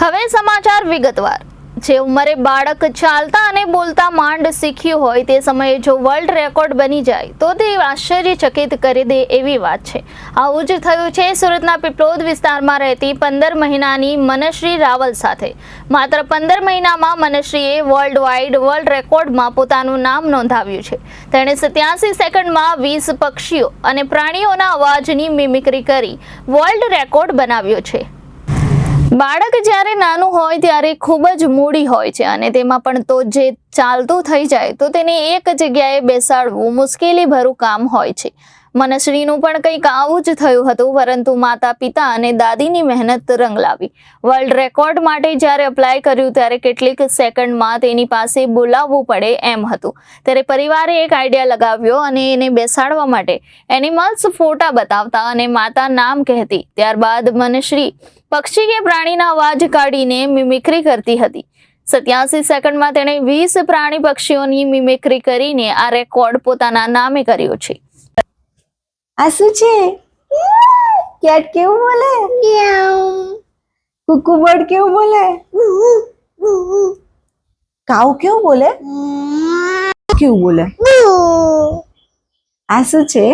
હવે સમાચાર વિગતવાર। જે ઉંમરે બાળક ચાલતા અને બોલતા માંડ શીખ્યું હોય તે સમયે જો વર્લ્ડ રેકોર્ડ બની જાય તો તે આશ્ચર્યચકિત કરી દે એવી વાત છે। આવું જ થયું છે સુરતના પીપલોદ વિસ્તારમાં રહેતી 15 મહિનાની મનશ્રી રાવલ સાથે। માત્ર 15 મહિનામાં મનશ્રીએ વર્લ્ડ રેકોર્ડમાં પોતાનું નામ નોંધાવ્યું છે। તેણે 87 સેકન્ડમાં 20 પક્ષીઓ અને પ્રાણીઓના અવાજની મિમિક્રી કરી વર્લ્ડ રેકોર્ડ બનાવ્યો છે। બાળક જ્યારે નાનું હોય ત્યારે ખૂબ જ મૂડી હોય છે અને તેમાં પણ તો જે ચાલતું થઈ જાય તો તેને એક જગ્યાએ બેસાડવું મુશ્કેલીભર્યું કામ હોય છે। મનશ્રીનું પણ કંઈક આવું જ થયું હતું, પરંતુ માતા પિતા અને દાદીની મહેનત રંગ લાવી। વર્લ્ડ રેકોર્ડ માટે જ્યારે અપ્લાય કર્યું ત્યારે કેટલીક સેકન્ડમાં તેની પાસે બોલાવવું પડે એમ હતું। ત્યારે પરિવારે એક આઈડિયા લગાવ્યો અને એને બેસાડવા માટે એનિમલ્સ ફોટા બતાવતા અને માતા નામ કહેતી। ત્યારબાદ મનશ્રી પક્ષી કે પ્રાણીના અવાજ કાઢીને મિમિક્રી કરતી હતી। 87 સેકન્ડમાં તેણે 20 પ્રાણી પક્ષીઓની મિમિક્રી કરીને આ રેકોર્ડ પોતાના નામે કર્યો છે। આ શું છે? કેટ કેવું બોલે? કુકુ બર્ડ કેવું બોલે? કાઉ કેવું બોલે? કેવું બોલે? આ શું છે?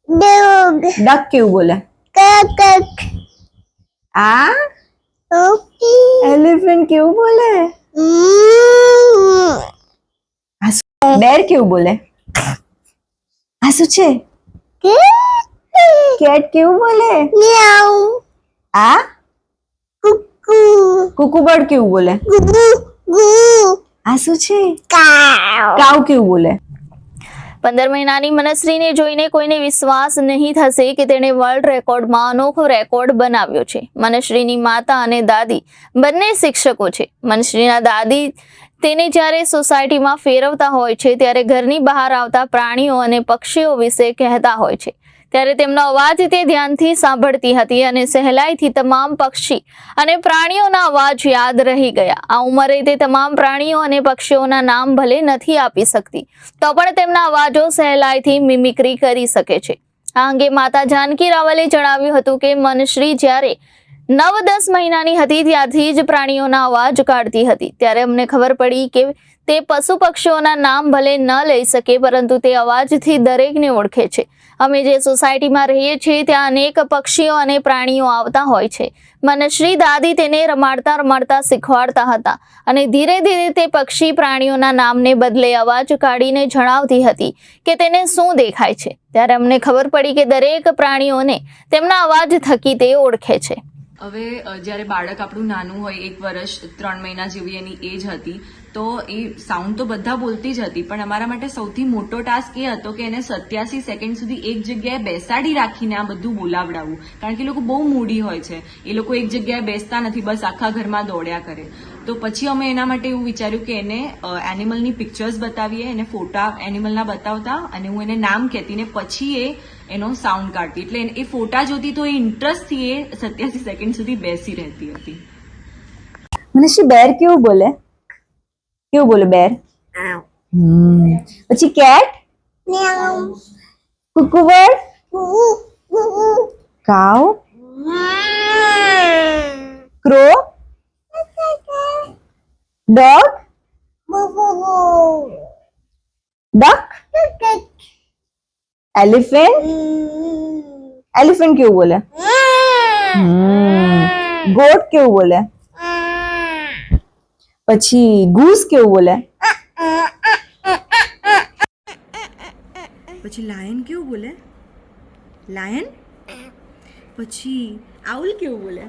ડક કેવું બોલે? આ એલિફન્ટ કેવું બોલે? આ બેર કેવું બોલે? આ શું છે? કેટ કેવું બોલે? આ કુકુ બર્ડ કેવું બોલે? આ શું છે? કાઉ કેવું બોલે? 15 મહિનાની મનશ્રીને જોઈને કોઈને વિશ્વાસ નહીં થશે કે તેણે વર્લ્ડ રેકોર્ડમાં અનોખો રેકોર્ડ બનાવ્યો છે। મનશ્રીની માતા અને દાદી બંને શિક્ષકો છે। મનશ્રીના દાદી તેને જ્યારે સોસાયટીમાં ફેરવતા હોય છે ત્યારે ઘરની બહાર આવતા પ્રાણીઓ અને પક્ષીઓ વિશે કહેતા હોય છે ત્યારે તેમનો અવાજ તે ધ્યાનથી સાંભળતી હતી અને સહેલાઈથી તમામ પક્ષી અને પ્રાણીઓના અવાજ યાદ રહી ગયા। આ ઉંમરે તે તમામ પ્રાણીઓ અને પક્ષીઓના નામ ભલે નથી આપી શકતી તો પણ તેમના અવાજો સહેલાઈથી મિમિક્રી કરી શકે છે। આ અંગે માતા જાનકી રાવલે જણાવ્યું હતું કે મનશ્રી જ્યારે 9-10 મહિનાની હતી ત્યારથી જ પ્રાણીઓના અવાજ કાઢતી હતી। ત્યારે અમને ખબર પડી કે તે પશુ પક્ષીઓના નામ ભલે ન લઈ શકે પરંતુ તે અવાજથી દરેકને ઓળખે છે। અમે જે સોસાયટીમાં રહીએ છીએ ત્યાં અનેક પક્ષીઓ અને પ્રાણીઓ આવતા હોય છે। મનશ્રી દાદી તેને રમાડતા શીખવાડતા હતા અને ધીરે ધીરે તે પક્ષી પ્રાણીઓના નામને બદલે અવાજ કાઢીને જણાવતી હતી કે તેને શું દેખાય છે। ત્યારે અમને ખબર પડી કે દરેક પ્રાણીઓને તેમના અવાજ થકી તે ઓળખે છે। હવે જ્યારે બાળક આપણું નાનું હોય 1 વર્ષ 3 મહિના જેવી એની એજ હતી તો એ સાઉન્ડ તો બધા બોલતી જ હતી, પણ અમારા માટે સૌથી મોટો ટાસ્ક એ હતો કે એને 87 સેકન્ડ સુધી એક જગ્યાએ બેસાડી રાખીને આ બધું બોલાવડાવવું, કારણ કે એ લોકો બહુ મૂડી હોય છે। એ લોકો એક જગ્યાએ બેસતા નથી, બસ આખા ઘરમાં દોડ્યા કરે। તો પછી અમે એના માટે એવું વિચાર્યું કે એને એનિમલની પિક્ચર્સ બતાવીએ, એને ફોટા એનિમલના બતાવતા અને હું એને નામ કહેતી ને પછી એનો સાઉન્ડ કાઢતી, એટલે એ ફોટા જોતી તો એ ઇન્ટરેસ્ટથી એ 87 સેકન્ડ સુધી બેસી રહેતી હતી। મનશ્રી બેર કેવું બોલે? કેવું બોલે બેર? પછી cat? Cuckoo bird? Cow? Crow? Dog? Duck? Elephant? Elephant કેવું બોલે? ગોટ કેવું બોલે? પછી ગૂસ કેવું બોલે? પછી લાયન કેવું બોલે? લાયન? પછી આઉલ કેવું બોલે?